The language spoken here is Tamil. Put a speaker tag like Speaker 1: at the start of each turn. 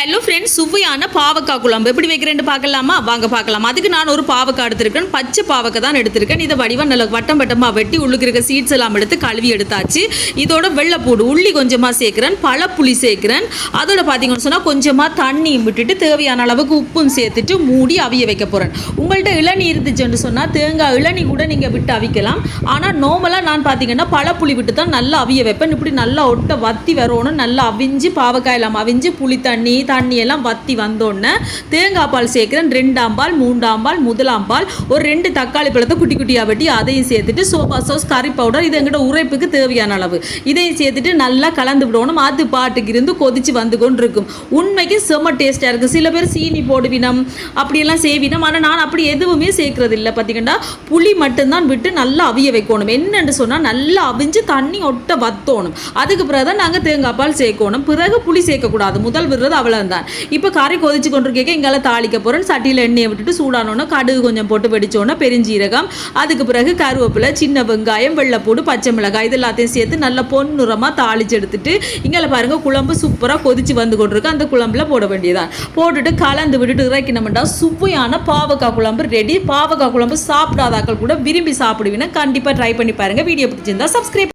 Speaker 1: ஹலோ ஃப்ரெண்ட்ஸ், சுவையான பாவக்காய் குழம்பு எப்படி வைக்கிறேன்னு பார்க்கலாமா? வாங்க பார்க்கலாம். அதுக்கு நான் ஒரு பாவக்காய் எடுத்திருக்கேன். பச்சை பாவக்காய் தான் எடுத்திருக்கேன். இதை வடிவம் நல்ல வட்டம் வட்டமாக வெட்டி உள்ளுக்கு இருக்க சீட்ஸ் எல்லாம் எடுத்து கழுவி எடுத்தாச்சு. இதோட வெள்ளைப்பூடு உள்ளி கொஞ்சமாக சேர்க்குறேன், பழப்புளி சேர்க்குறேன். அதோட பார்த்தீங்கன்னு சொன்னால் கொஞ்சமாக தண்ணியும் விட்டுட்டு தேவையான அளவுக்கு உப்பும் சேர்த்துட்டு மூடி அவிய வைக்க போகிறேன். உங்கள்கிட்ட இளநீ இருந்துச்சுன்னு சொன்னால் தேங்காய் இளநீ கூட நீங்கள் விட்டு அவிக்கலாம். ஆனால் நார்மலாக நான் பார்த்தீங்கன்னா பழப்புளி விட்டு தான் நல்லா அவிய வைப்பேன். இப்படி நல்லா ஒட்ட வத்தி வரணும். நல்லா அவிஞ்சு பாவக்காய் எல்லாம் அவிஞ்சு புளி தண்ணி எல்லாம் வத்தி வந்தோடனே தேங்காய் பால் சேர்க்குறேன். 2ஆம் பால், 3ஆம் பால், முதலாம் பால், ஒரு 2 தக்காளி பழத்தை குட்டி குட்டியாக வெட்டி அதையும் சேர்த்துட்டு சோபா சாஸ், கறி பவுடர், இது எங்கிட்ட உரைப்புக்கு தேவையான அளவு இதையும் சேர்த்துட்டு நல்லா கலந்து விடணும். அது பாட்டுக்கு இருந்து கொதிச்சு வந்து கொண்டு இருக்கும். உண்மைக்கு செம்ம டேஸ்ட்டாக இருக்குது. சில பேர் சீனி போடுவினம், அப்படியெல்லாம் செய்வினம். ஆனால் நான் அப்படி எதுவுமே சேர்க்கறது இல்லை. பார்த்தீங்கன்னா புளி மட்டும்தான் விட்டு நல்லா அவிய வைக்கணும். என்னென்னு சொன்னால் நல்லா அவிஞ்சு தண்ணி ஒட்ட வத்தணும். அதுக்கு பிறகு தான் நாங்கள் தேங்காய் பால் சேர்க்கணும். பிறகு புளி சேர்க்கக்கூடாது. முதல் விடுறது அவ்வளோ தான். இப்போ கறி கொதிச்சு கொண்டிருக்கேன். இங்கால தாளிக்க போகிறேன். சட்டியில் எண்ணெயை விட்டுட்டு சூடானோன்னா கடுகு கொஞ்சம் போட்டு வெடிச்சோன்னா பெருஞ்சீரகம், அதுக்கு பிறகு கருவேப்பிலை, சின்ன வெங்காயம், வெள்ளைப்பூடு, பச்சை மிளகாய் இது எல்லாத்தையும் சேர்த்து நல்லா பொன்னுரமாக தாளிச்சு எடுத்துட்டு இங்கே பாருங்கள் குழம்பு சூப்பராக கொதிச்சு வந்து கொண்டிருக்கு. அந்த குழம்புல போட வேண்டியதான். போட்டுட்டு கலந்து விட்டுட்டு இறக்கினோம்னா சுவையான பாவக்காய் குழம்பு ரெடி. பாவக்காய் குழம்பு சாப்பிடாதாக்கள் கூட விரும்பி சாப்பிடுவீங்கன்னா கண்டிப்பாக ட்ரை பண்ணி பாருங்கள். வீடியோ பிடிச்சிருந்தா சப்ஸ்கிரைப்